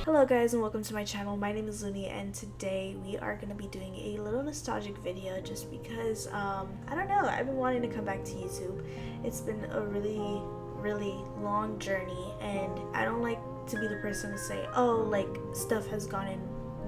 Hello guys and welcome to my channel. My name is Looney and today we are going to be doing a little nostalgic video just because I don't know, I've been wanting to come back to YouTube. It's been a really long journey and I don't like to be the person to say, oh, like stuff has gone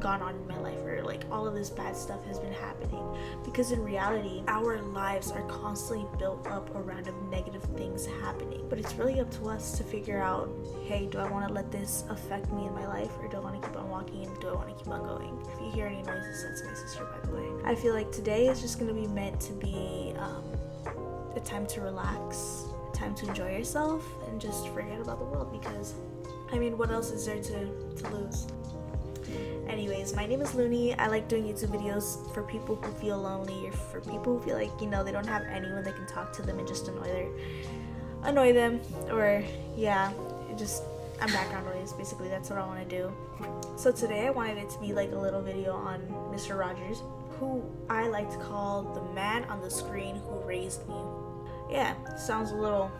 on in my life, or like all of this bad stuff has been happening, because in reality our lives are constantly built up around negative things happening. But it's really up to us to figure out, hey, do I want to let this affect me in my life, or do I want to keep on walking and do I want to keep on going? If you hear any noises, that's my sister, by the way. I feel like today is just going to be meant to be a time to relax, a time to enjoy yourself and just forget about the world, because I mean, what else is there to lose? Anyways, my name is Looney. I like doing YouTube videos for people who feel lonely, or for people who feel like, they don't have anyone that can talk to them and just annoy them, or I'm background noise. Basically, that's what I want to do. So today I wanted it to be like a little video on Mr. Rogers, who I like to call the man on the screen who raised me. Yeah, sounds a little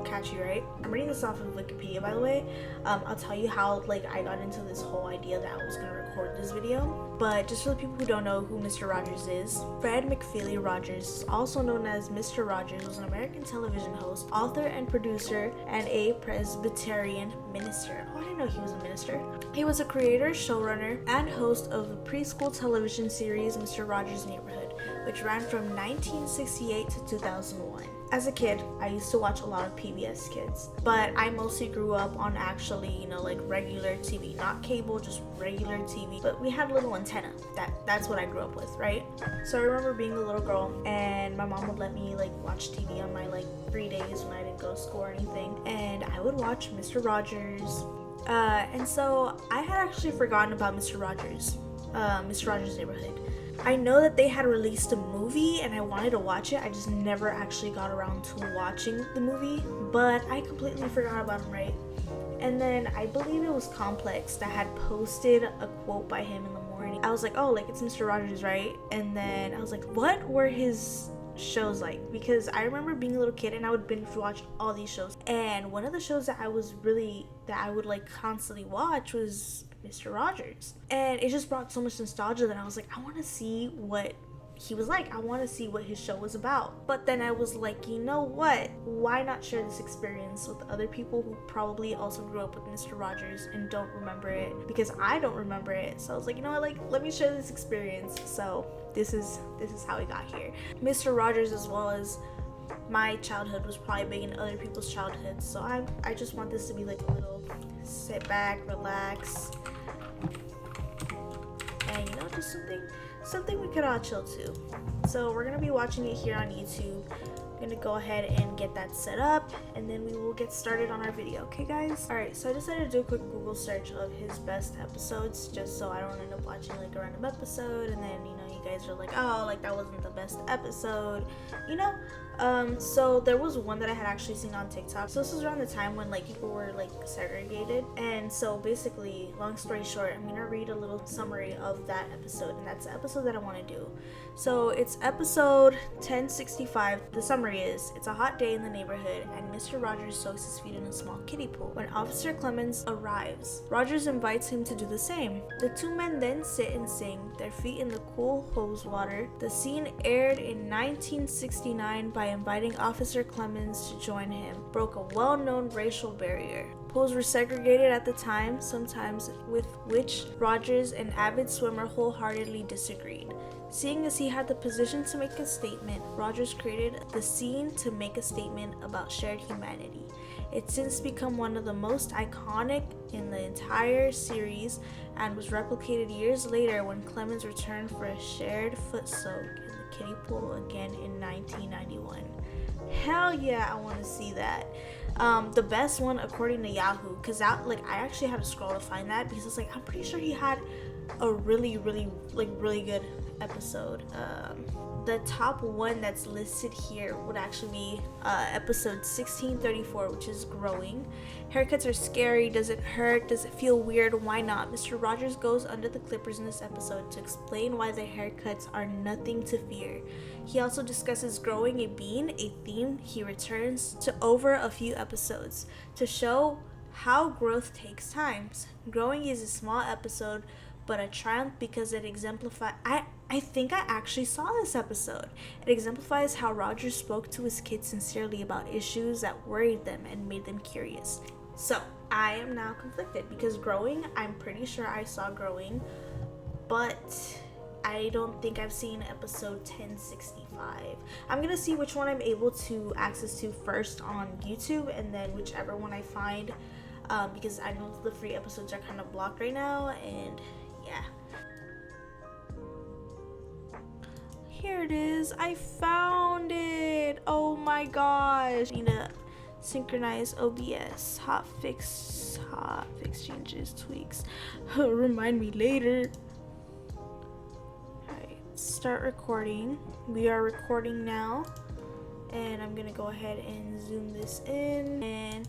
catchy, right? I'm reading this off of Wikipedia, by the way. I'll tell you how I got into this whole idea that I was gonna record this video. But just for the people who don't know who Mr. Rogers is, Fred McFeely Rogers, also known as Mr. Rogers, was an American television host, author and producer, and a Presbyterian minister. Oh, I didn't know he was a minister. He was a creator, showrunner, and host of the preschool television series Mr.Rogers Neighborhood, which ran from 1968 to 2001. As a kid, I used to watch a lot of PBS Kids, but I mostly grew up on actually, regular TV, not cable, just regular TV. But we had a little antenna. That's what I grew up with, right? So I remember being a little girl, and my mom would let me watch TV on my free days when I didn't go to school or anything, and I would watch Mr. Rogers. And so I had actually forgotten about Mr. Rogers Neighborhood. I know that they had released a movie and I wanted to watch it. I just never actually got around to watching the movie, but I completely forgot about him, right? And then I believe it was Complex that had posted a quote by him in the morning. I was like, oh, it's Mr. Rogers, right? And then I was like, what were his shows like? Because I remember being a little kid and I would binge watch all these shows. And one of the shows that I would constantly watch was Mr. Rogers. And it just brought so much nostalgia that I was like, I want to see what he was like. I want to see what his show was about. But then I was like, you know what? Why not share this experience with other people who probably also grew up with Mr. Rogers and don't remember it? Because I don't remember it. So I was like, you know what? Let me share this experience. So this is how we got here. Mr. Rogers, as well as my childhood, was probably big in other people's childhoods. So I just want this to be a little sit back, relax, and just something we could all chill to. So we're gonna be watching it here on YouTube. I'm gonna go ahead and get that set up, and then we will get started on our video. Okay, guys? Alright, so I decided to do a quick Google search of his best episodes, just so I don't end up watching a random episode and then you guys are like, oh, that wasn't the best episode, so there was one that I had actually seen on TikTok. So this was around the time when people were segregated, and so basically, long story short, I'm gonna read a little summary of that episode, and that's the episode that I want to do. So it's episode 1065. The summary is, it's a hot day in the neighborhood and Mr. Rogers soaks his feet in a small kiddie pool. When Officer Clemmons arrives, Rogers invites him to do the same. The two men then sit and sing, their feet in the cool hose water. The scene, aired in 1969 by inviting Officer Clemmons to join him, broke a well-known racial barrier. Pools were segregated at the time, sometimes with which Rogers, an avid swimmer, wholeheartedly disagreed. Seeing as he had the position to make a statement, Rogers created the scene to make a statement about shared humanity. It's since become one of the most iconic in the entire series and was replicated years later when Clemmons returned for a shared foot soak in the kiddie pool again in 1991. Hell yeah, I want to see that. The best one according to Yahoo, because I actually had to scroll to find that, because it's I'm pretty sure he had a really good episode. The top one that's listed here would actually be episode 1634, which is growing. Haircuts are scary. Does it hurt? Does it feel weird? Why not? Mr. Rogers goes under the clippers in this episode to explain why the haircuts are nothing to fear. He also discusses growing a bean, a theme he returns to over a few episodes to show How growth takes time. Growing is a small episode, but a triumph because it exemplifies. I think I actually saw this episode. It exemplifies how Rogers spoke to his kids sincerely about issues that worried them and made them curious. So, I am now conflicted because Growing, I'm pretty sure I saw Growing, but I don't think I've seen episode 1065. I'm gonna see which one I'm able to access to first on YouTube, and then whichever one I find, because I know the free episodes are kind of blocked right now, and yeah. Here it is. I found it. Oh my gosh. Need to synchronize OBS. Hotfix changes, tweaks. Remind me later. Alright, start recording. We are recording now. And I'm gonna go ahead and zoom this in and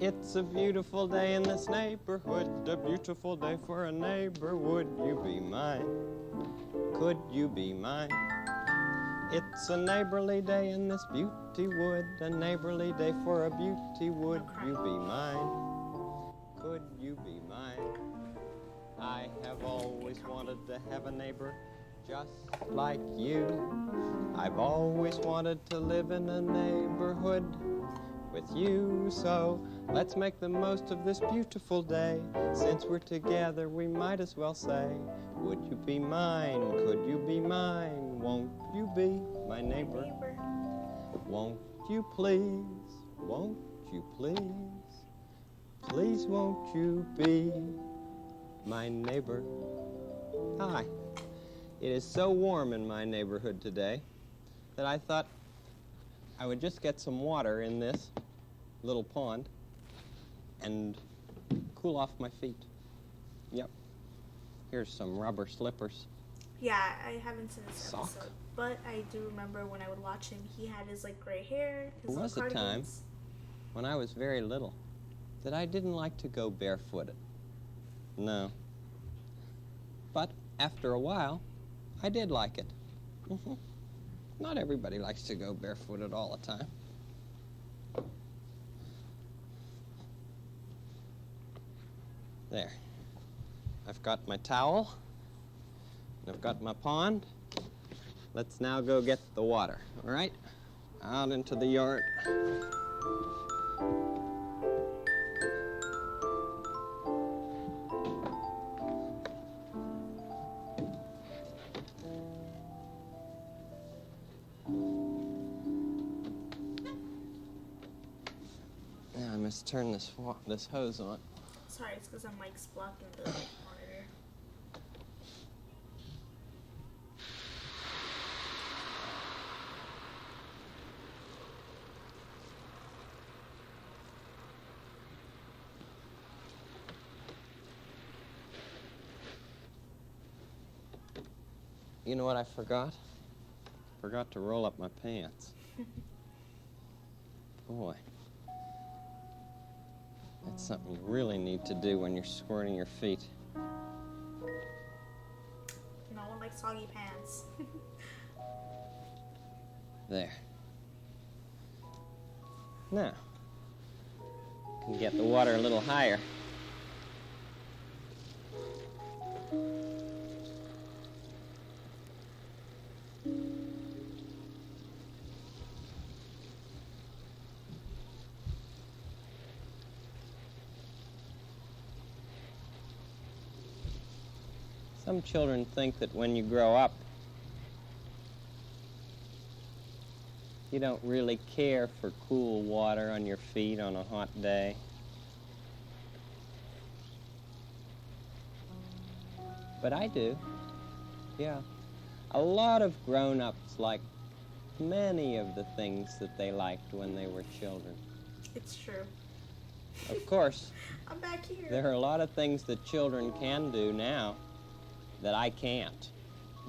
It's a beautiful day in this neighborhood, a beautiful day for a neighbor. Would you be mine? Could you be mine? It's a neighborly day in this beauty wood, a neighborly day for a beauty. Would you be mine? Could you be mine? I have always wanted to have a neighbor just like you. I've always wanted to live in a neighborhood with you, so let's make the most of this beautiful day. Since we're together, we might as well say, would you be mine? Could you be mine? Won't you be my neighbor? Won't you please? Won't you please? Please won't you be my neighbor? Hi. It is so warm in my neighborhood today that I thought I would just get some water in this little pond and cool off my feet. Yep. Here's some rubber slippers. yeah, I haven't seen this episode, but I do remember when I would watch him, he had his like gray hair, his There was a time when I was very little that I didn't like to go barefooted. No. But after a while, I did like it. Not everybody likes to go barefooted all the time. There. I've got my towel, and I've got my pond. Let's now go get the water, all right? Out into the yard. Now I must turn this hose on. Sorry, it's because I'm mic's blocking the monitor. You know what I forgot? Forgot to roll up my pants. Boy. That's something you really need to do when you're squirting your feet. No one likes soggy pants. There. Now, you can get the water a little higher. Some children think that when you grow up, you don't really care for cool water on your feet on a hot day. But I do, yeah. A lot of grown-ups like many of the things that they liked when they were children. It's true. Of course, I'm back here. there are a lot of things that children can do now that I can't.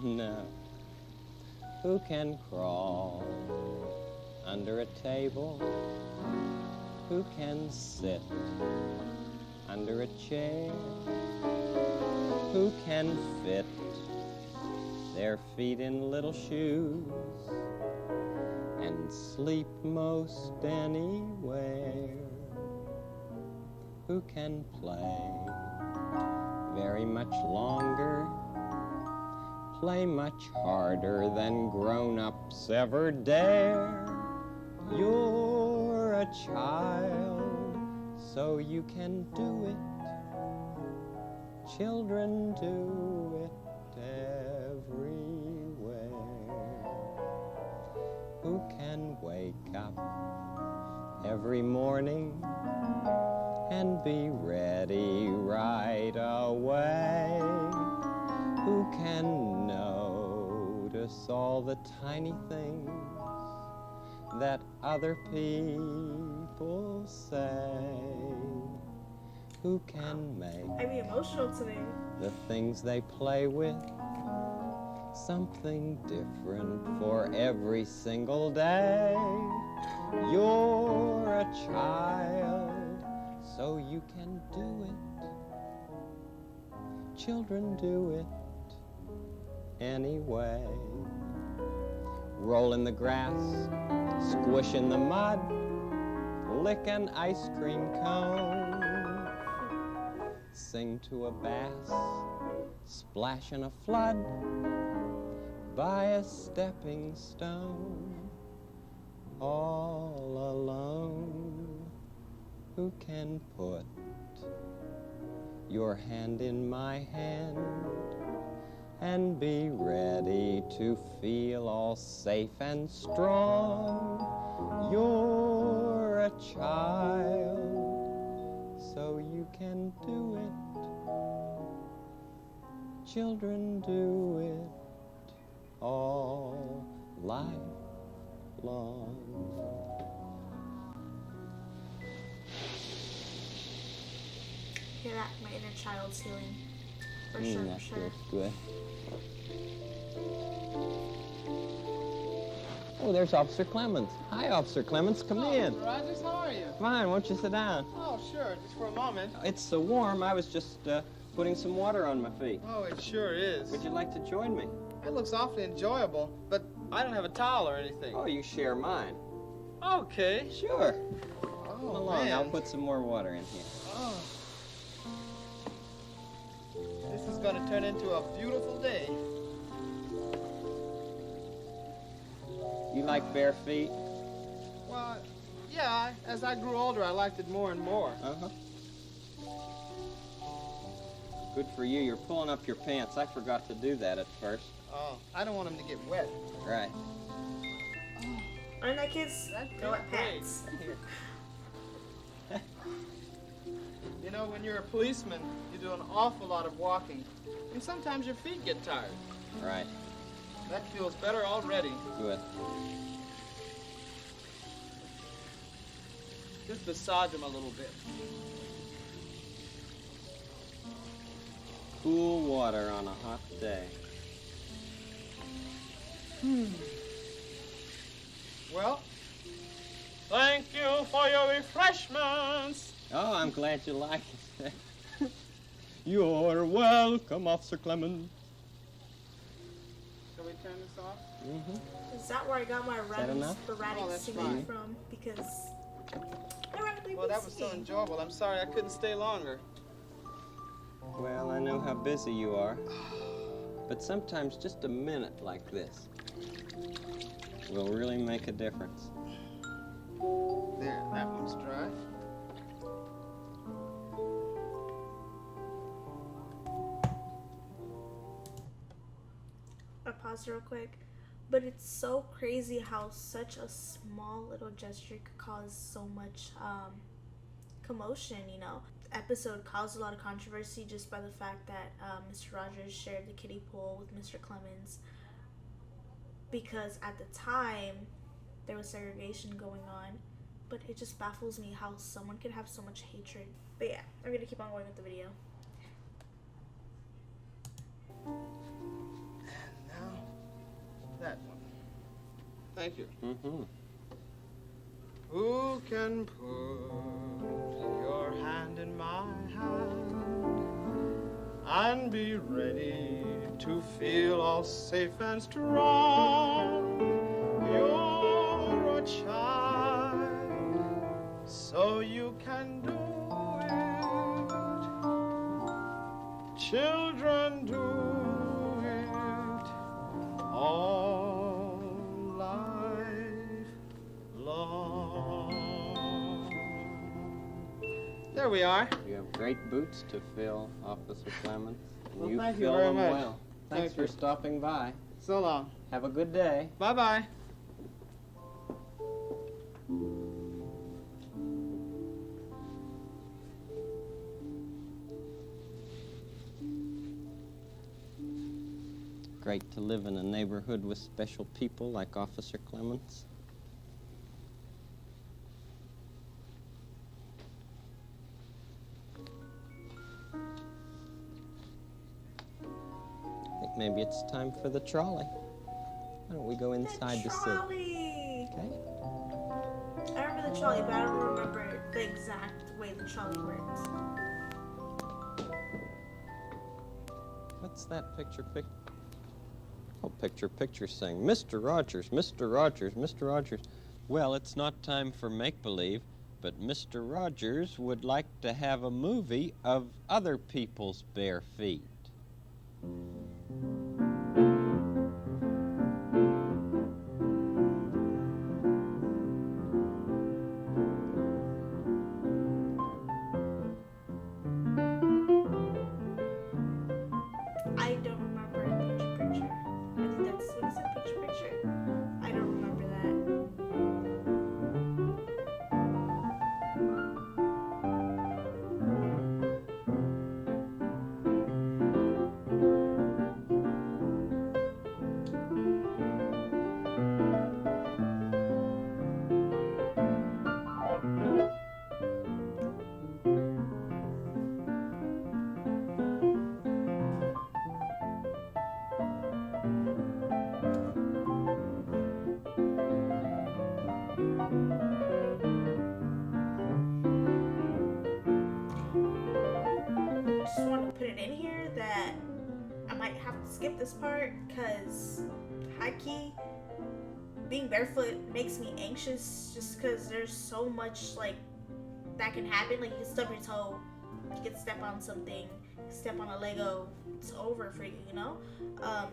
No. Who can crawl under a table? Who can sit under a chair? Who can fit their feet in little shoes and sleep most anywhere? Who can play very much longer, play much harder than grown-ups ever dare? You're a child, so you can do it. Children do it everywhere. Who can wake up every morning and be ready right away? Who can notice all the tiny things that other people say? Who can make I'd be emotional today. the things they play with something different for every single day? You're a child, so you can do it. Children do it anyway. Roll in the grass, squish in the mud, lick an ice cream cone, sing to a bass, splash in a flood, by a stepping stone, all alone. Who can put your hand in my hand and be ready to feel all safe and strong? You're a child, so you can do it. Children do it all life long. Hear that? My inner child's healing. For sure, That for sure. feels good. Oh, there's Officer Clemmons. Hi, Officer Clemmons. Come in. Mr. Rogers, how are you? Fine, won't you sit down? Oh, sure, just for a moment. It's so warm, I was just putting some water on my feet. Oh, it sure is. Would you like to join me? It looks awfully enjoyable, but I don't have a towel or anything. Oh, you share mine. Okay. Sure. Oh, Come along, man. I'll put some more water in here. Oh. This is going to turn into a beautiful day. You like bare feet? Well, yeah, as I grew older, I liked it more and more. Uh-huh. Good for you. You're pulling up your pants. I forgot to do that at first. Oh, I don't want them to get wet. Right. Aren't that kids? That No feels wet great. pants. You know, when you're a policeman, you do an awful lot of walking. And sometimes your feet get tired. Right. That feels better already. Good. Just massage them a little bit. Cool water on a hot day. Well, thank you for your refreshments. Oh, I'm glad you like it. You're welcome, Officer Clemmons. Shall we turn this off? Mm-hmm. Is that where I got my that enough? sporadic Oh, that's singing fine. from? Because I randomly Well, that was so singing. enjoyable. I'm sorry I couldn't stay longer. Well, I know how busy you are. But sometimes just a minute like this will really make a difference. There, that one's dry. I paused real quick. But it's so crazy how such a small little gesture could cause so much commotion, you know. The episode caused a lot of controversy just by the fact that Mr. Rogers shared the kiddie pool with Mr. Clemmons, because at the time there was segregation going on. But it just baffles me how someone could have so much hatred. But yeah, I'm gonna keep on going with the video. That one. Thank you. Mm-hmm. Who can put your hand in my hand and be ready to feel all safe and strong? You're a child, so you can do it. Children do it all life long. There we are. You have great boots to fill, Officer Clemmons. And Well, you thank you fill very them much. well. Thanks Thank for you. stopping by. So long. Have a good day. Bye-bye. Great to live in a neighborhood with special people like Officer Clemmons. I think maybe it's time for the trolley. Why don't we go inside to see? Trolley! Okay. I remember the trolley, but I don't remember the exact way the trolley works. What's that picture? Oh, picture saying, Mr. Rogers, Mr. Rogers, Mr. Rogers. Well, it's not time for make-believe, but Mr. Rogers would like to have a movie of other people's bare feet. I don't remember a picture. I think that's what is it, picture. I don't remember that. Just want to put it in here that I might have to skip this part because high key being barefoot makes me anxious just because there's so much like that can happen. Like you can stub your toe, you can step on something, you can step on a Lego, it's over for you, you know?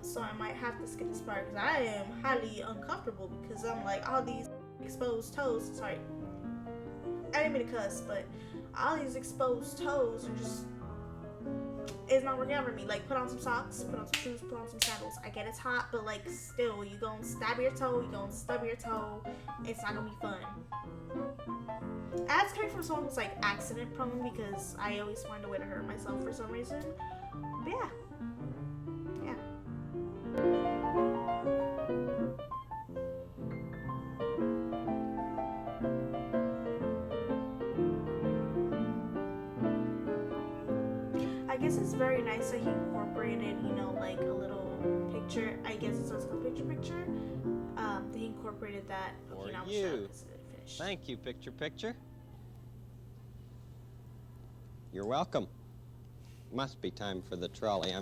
So I might have to skip this part because I am highly uncomfortable because I'm like all these exposed toes. Sorry, I didn't mean to cuss, but all these exposed toes are just, it's not working out for me. Like, put on some socks, put on some shoes, put on some sandals. I get it's hot, but like still, you gonna stab your toe, you gonna stub your toe. It's not gonna be fun. That's coming from someone who's like accident prone because I always find a way to hurt myself for some reason. But yeah. I guess it's very nice that he incorporated, you know, like a little picture. I guess it's called picture. That he incorporated that. For now you. it's finished. Thank you, picture. You're welcome. Must be time for the trolley.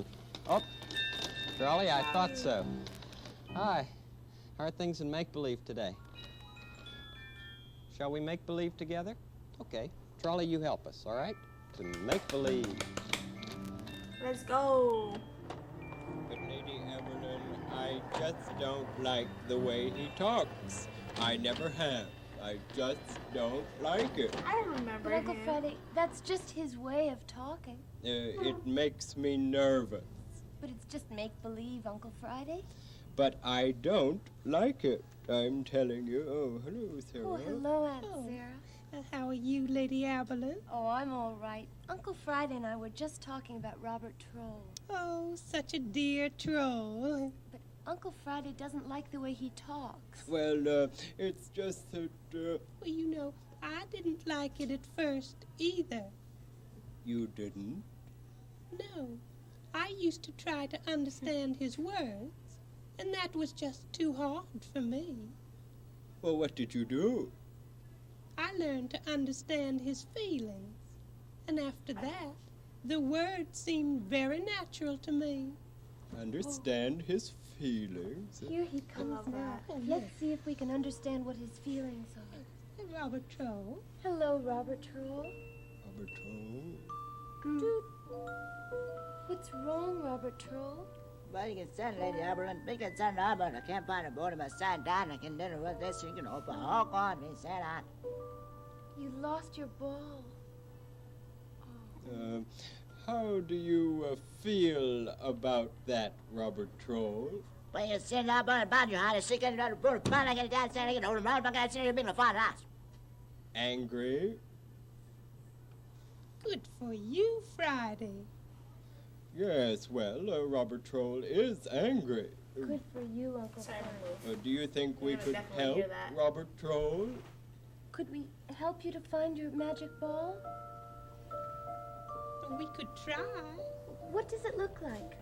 Oh, trolley, I thought so. Hi. How are things in make-believe today? Shall we make believe together? Okay. Trolley, you help us, all right? To make believe. Let's go. But Lady Evelyn, I just don't like the way he talks. I never have. I just don't like it. I don't remember But Uncle him. Friday, that's just his way of talking. It makes me nervous. But it's just make-believe, Uncle Friday. But I don't like it. I'm telling you. Oh, hello, Sarah. Oh, hello, Aunt Sarah. How are you, Lady Evelyn? Oh, I'm all right. Uncle Friday and I were just talking about Robert Troll. Oh, such a dear troll. But Uncle Friday doesn't like the way he talks. Well, it's just that, Well, you know, I didn't like it at first either. you didn't. No, I used to try to understand his words. and that was just too hard for me. Well, what did you do? I learned to understand his feelings, and after that, the words seemed very natural to me. Understand his feelings? Here he comes now. Let's see if we can understand what his feelings are. Robert Troll. Hello, Robert Troll. Robert Troll. Doot. What's wrong, Robert Troll? Well, you can send Lady Aberlin, big and send Aberlin. I can't find a board of my side down. I can dinner with this. You can open all on me, said I. You lost your ball. How do you feel about that, Robert Troll? Well, you send Aberlin about your house. She can do the board of fun. I get down, I get hold of my I send you a big fun house. Angry? Good for you, Friday. Yes, well, Robert Troll is angry. Good for you, Uncle Sorry, Frank. Do you think we gonna could definitely help hear that. Robert Troll? Could we help you to find your magic ball? We could try. What does it look like?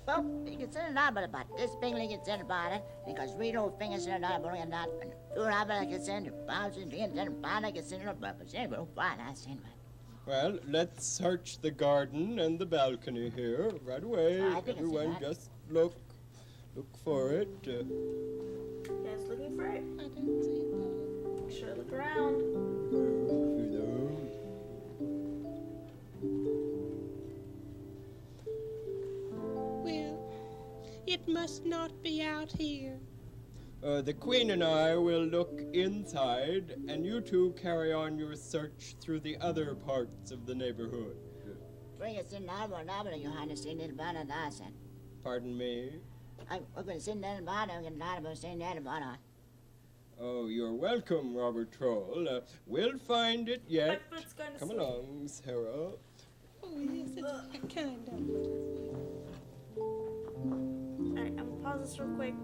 Well, you can send an Aberlin about this big you can send about it. Because we don't fingers in an Aberlin and not. Two Aberlin can send it. Bouncing, and then I can send it up. But send it, fine, I send it. Well, let's search the garden and the balcony here right away. I think it's Everyone that. just look for it. You guys looking for it? I don't see that. Make sure to look around. Well, it must not be out here. The Queen and I will look inside, and you two carry on your search through the other parts of the neighborhood. Bring us in Aberlin, your highness, in the banner, I said. Pardon me? We're going to send that banner, we're going to send that banner. Oh, you're welcome, Robert Troll. We'll find it yet. My foot's going to Come sleep. along, Sarah. Oh, yes, it's kind of. Alright, I'm gonna pause this real quick.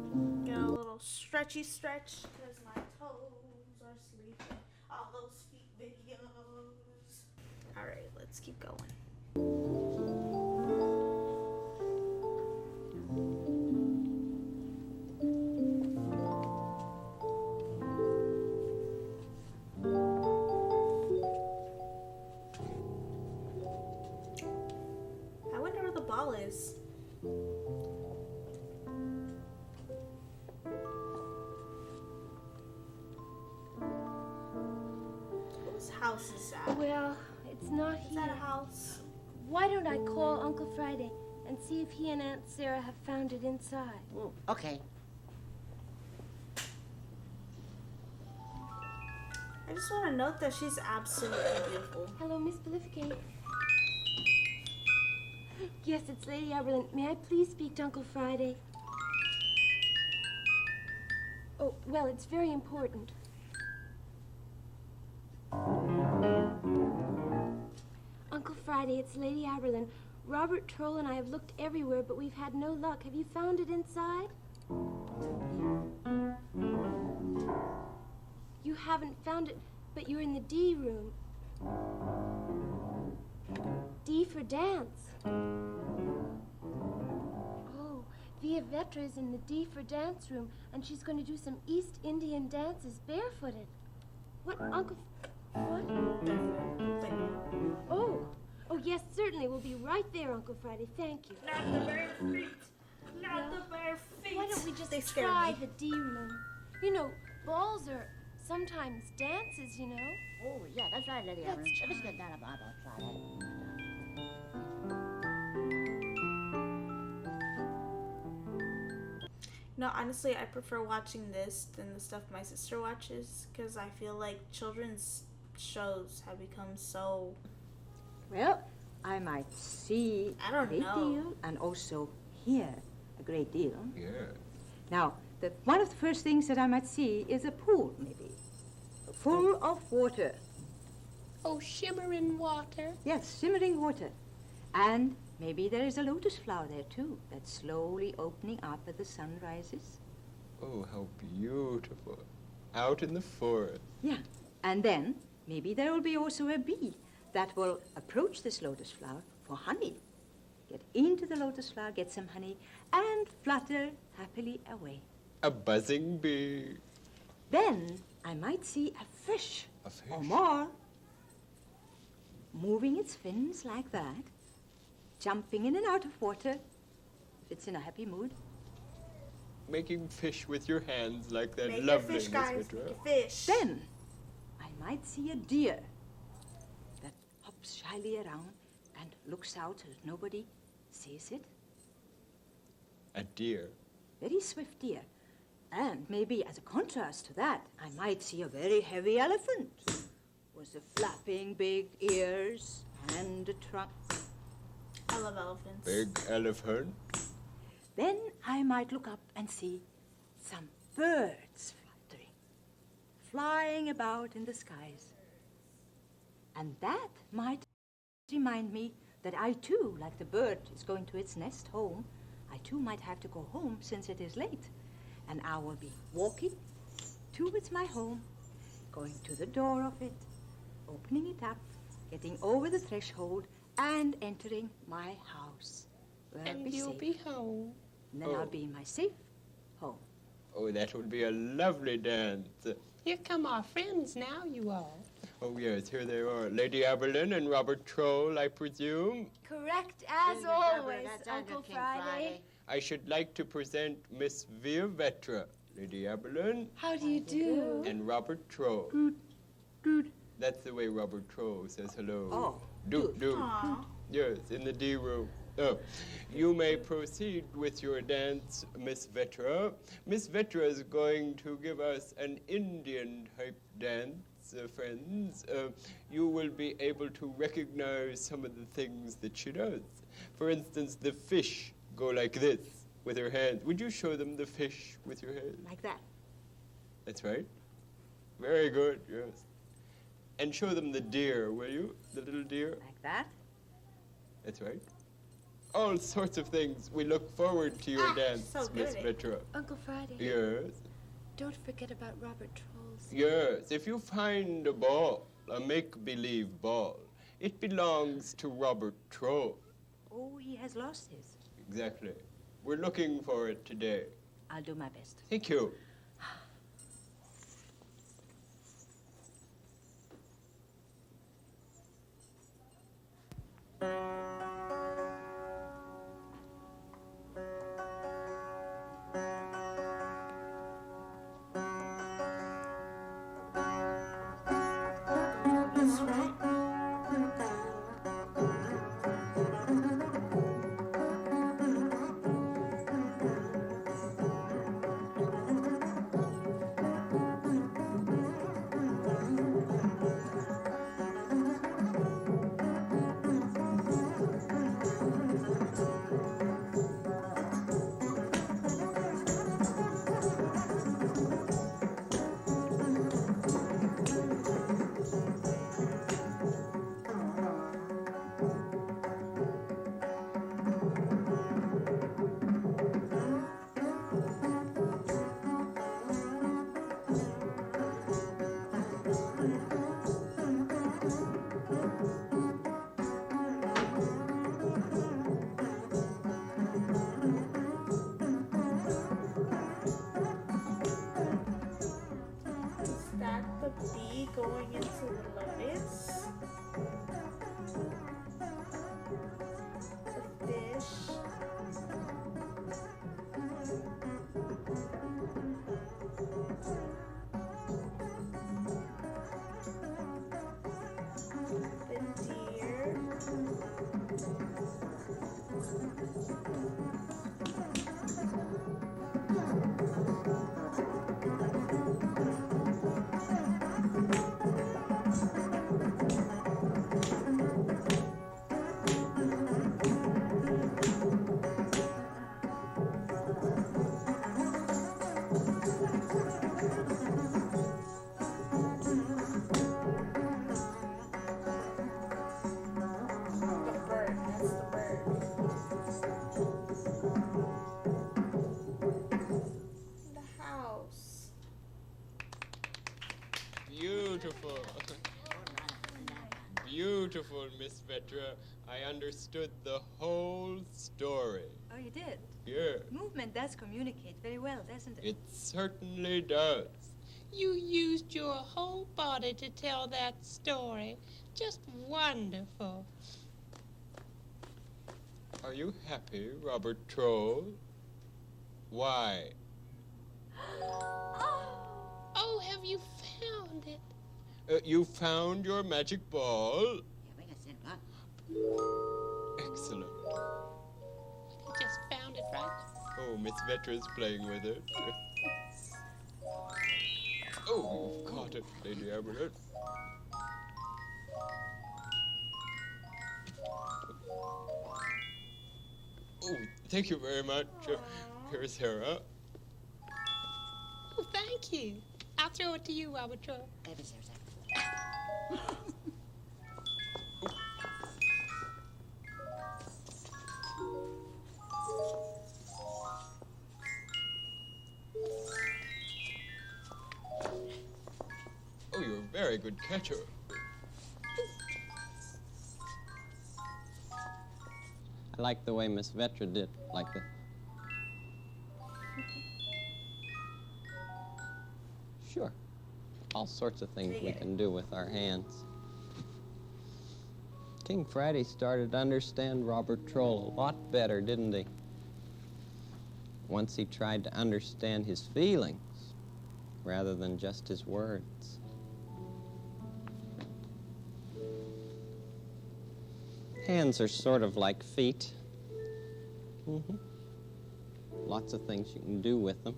Get a little stretchy stretch because my toes are sleeping. All those feet videos. Alright, let's keep going. I wonder where the ball is. Whose house is that? Well, it's not Is that a here. house? Why don't I call Uncle Friday and see if he and Aunt Sarah have found it inside? Ooh, okay. I just want to note that she's absolutely beautiful. Hello, Miss Belificate. Yes, it's Lady Aberlin. May I please speak to Uncle Friday? Oh, well, it's very important. Uncle Friday, it's Lady Aberlin. Robert Troll and I have looked everywhere, but we've had no luck. Have you found it inside? You haven't found it, but you're in the D room. D for dance. Oh, Via Vetra is in the D for dance room, and she's going to do some East Indian dances barefooted. What, Uncle? What? Oh, yes, certainly. We'll be right there, Uncle Friday. Thank you. Not the bare feet. Not the bare feet. Why don't we just They scare try me. the D room? You know, balls are sometimes dances, you know. Oh, yeah, that's right, Lady Let's Aberlin. try. Let's get down about try that. No, honestly, I prefer watching this than the stuff my sister watches because I feel like children's shows have become so. Well, I might see I a don't great know. deal and also hear a great deal. Yeah. Now, one of the first things that I might see is a pool, maybe, full of water. Oh, shimmering water. Yes, shimmering water. And maybe there is a lotus flower there, too, that's slowly opening up as the sun rises. Oh, how beautiful. Out in the forest. Yeah. And then maybe there will be also a bee that will approach this lotus flower for honey. get into the lotus flower, get some honey, and flutter happily away. A buzzing bee. Then I might see a fish. A fish? Or more, moving its fins like that, jumping in and out of water if it's in a happy mood. Making fish with your hands like that. Make a Lovely, fish, Miss guys. Vitra. Make a fish. Then I might see a deer that hops shyly around and looks out so that nobody sees it. A deer. Very swift deer. And maybe as a contrast to that, I might see a very heavy elephant with the flapping big ears and a trunk. I love elephants. Big elephant. Then I might look up and see some birds fluttering, flying about in the skies. And that might remind me that I too, like the bird is going to its nest home, I too might have to go home since it is late. And I will be walking towards my home, going to the door of it, opening it up, getting over the threshold, and entering my house. Where I'll And be you'll safe. be home. And then Oh. I'll be in my safe home. Oh, that would be a lovely dance. Here come our friends now, you all. Oh, yes, here they are. Lady Aberlin and Robert Troll, I presume. Correct as King Friday, always, that's under Uncle King Friday. I should like to present Miss Vetra, Lady Aberlin, How do you do? and Robert Troll. That's the way Robert Troll says hello. Oh, Doot, doot. Aw. Yes, in the D room. Oh, you may proceed with your dance, Miss Vetra. Miss Vetra is going to give us an Indian-type dance, friends. You will be able to recognize some of the things that she does. For instance, the fish go like this with her hands. Would you show them the fish with your hands? like that. That's right. Very good, yes. And show them the deer, will you? The little deer? Like that. That's right. All sorts of things. We look forward to your dance, so good Miss at it. Vetra. Uncle Friday, Yes. don't forget about Robert Troll's. Yes. If you find a ball, a make-believe ball, it belongs to Robert Troll. Oh, he has lost his. Exactly. We're looking for it today. I'll do my best. Thank you. That's right. Is that the bee going into the lotus? The fish. The deer. beautiful, Miss Vetra. I understood the whole story. Oh, you did? Yeah, Movement does communicate very well, doesn't it? it certainly does. You used your whole body to tell that story. Just wonderful. Are you happy, Robert Troll? Why? Oh, have you found it? You found your magic ball? Yeah, we can send it up. Excellent. He just found it, right? Oh, Miss Vetra's playing with it. Oh, you've caught it, Lady Aberlet. Oh, thank you very much. Here's Sarah. Oh, thank you. I'll throw it to you, Albatross. Maybe Sarah. Oh, you're a very good catcher. I like the way Miss Vetra did, like the... Sure. All sorts of things we can do with our hands. King Friday started to understand Robert Troll a lot better, didn't he? Once he tried to understand his feelings rather than just his words. Hands are sort of like feet. Lots of things you can do with them.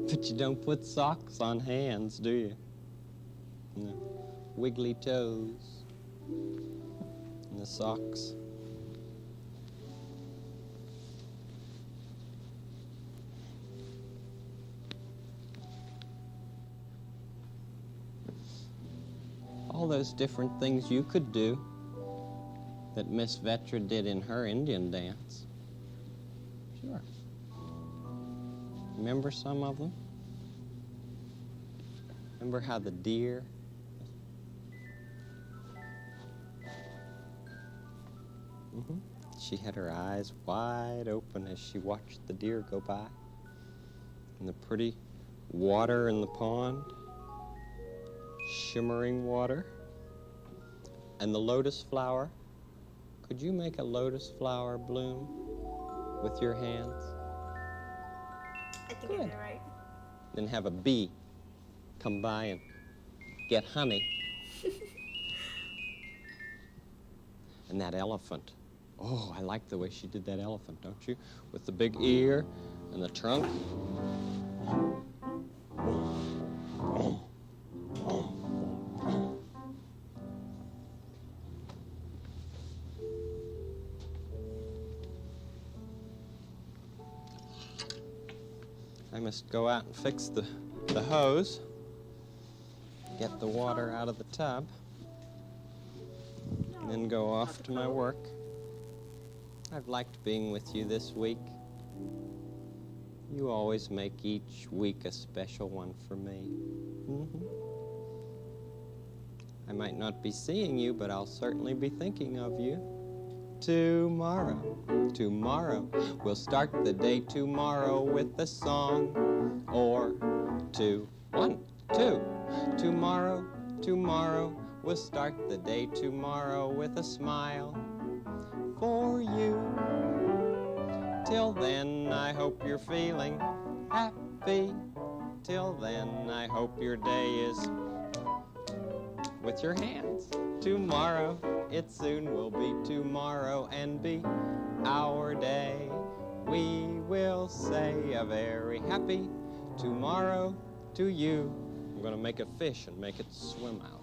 But you don't put socks on hands, do you? No. Wiggly toes. And the socks. All those different things you could do that Miss Vetra did in her Indian dance. Sure. Remember some of them? Remember how the deer... She had her eyes wide open as she watched the deer go by. And the pretty water in the pond. Shimmering water. And the lotus flower. Could you make a lotus flower bloom with your hands? I think I did it right. Then have a bee come by and get honey. And that elephant. Oh, I like the way she did that elephant, don't you? With the big ear and the trunk. I must go out and fix the hose, get the water out of the tub, and then go off to my work. I've liked being with you this week. You always make each week a special one for me. I might not be seeing you, but I'll certainly be thinking of you. Tomorrow, tomorrow, we'll start the day tomorrow with a song or two. 1, 2. Tomorrow, tomorrow, we'll start the day tomorrow with a smile for you. Till then, I hope you're feeling happy. Till then, I hope your day is with your hands. Tomorrow, it soon will be tomorrow and be our day. We will say a very happy tomorrow to you. I'm going to make a fish and make it swim out.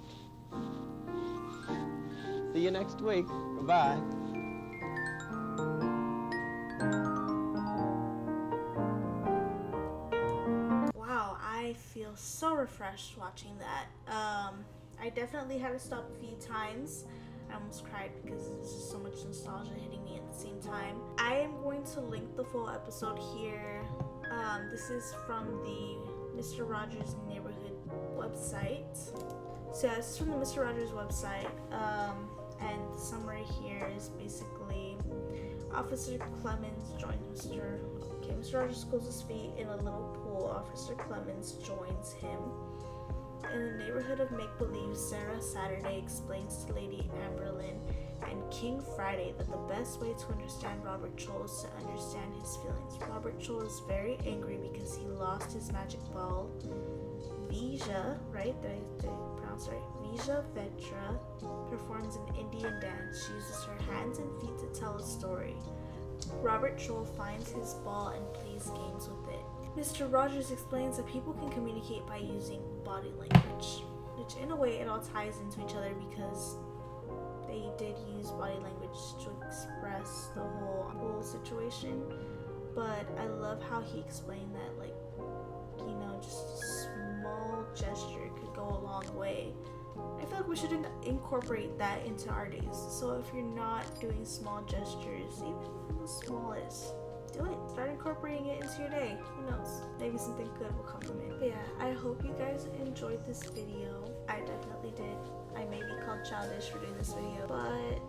See you next week. Goodbye. Wow, I feel so refreshed watching that. I definitely had to stop a few times. I almost cried because there's just so much nostalgia hitting me at the same time. I am going to link the full episode here. This is from the Mr.Rogers Neighborhood website. So this is from the Mr. Rogers website, and the summary here is basically Officer Clemmons joins Mr. Rogers schools his feet in a little pool. Officer Clemmons joins him. In the neighborhood of make-believe, Sarah Saturday explains to Lady Amberlynn and King Friday that the best way to understand Robert Chol is to understand his feelings. Robert Chol is very angry because he lost his magic ball. Vija, right? Did I pronounce right? Vija Vetra performs an Indian dance. She uses her hands and feet to tell a story. Robert Chol finds his ball and plays games with it. Mr. Rogers explains that people can communicate by using body language, which in a way it all ties into each other because they did use body language to express the whole situation. But I love how he explained that, like, you know, just a small gesture could go a long way. I feel like we should incorporate that into our days. So if you're not doing small gestures, even the smallest, do it. Start incorporating it into your day. Who knows? Maybe something good will come from it. But yeah, I hope you guys enjoyed this video. I definitely did. I may be called childish for doing this video, but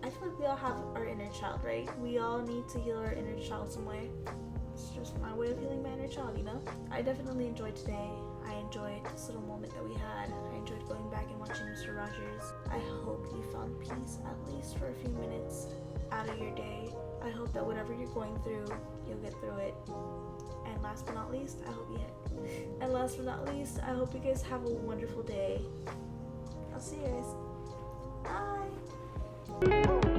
I feel like we all have our inner child, right? We all need to heal our inner child some way. It's just my way of healing my inner child, you know? I definitely enjoyed today. I enjoyed this little moment that we had. I enjoyed going back and watching Mr. Rogers. I hope you found peace, at least for a few minutes out of your day. I hope that whatever you're going through, you'll get through it. And last but not least, I hope you guys have a wonderful day. I'll see you guys. Bye.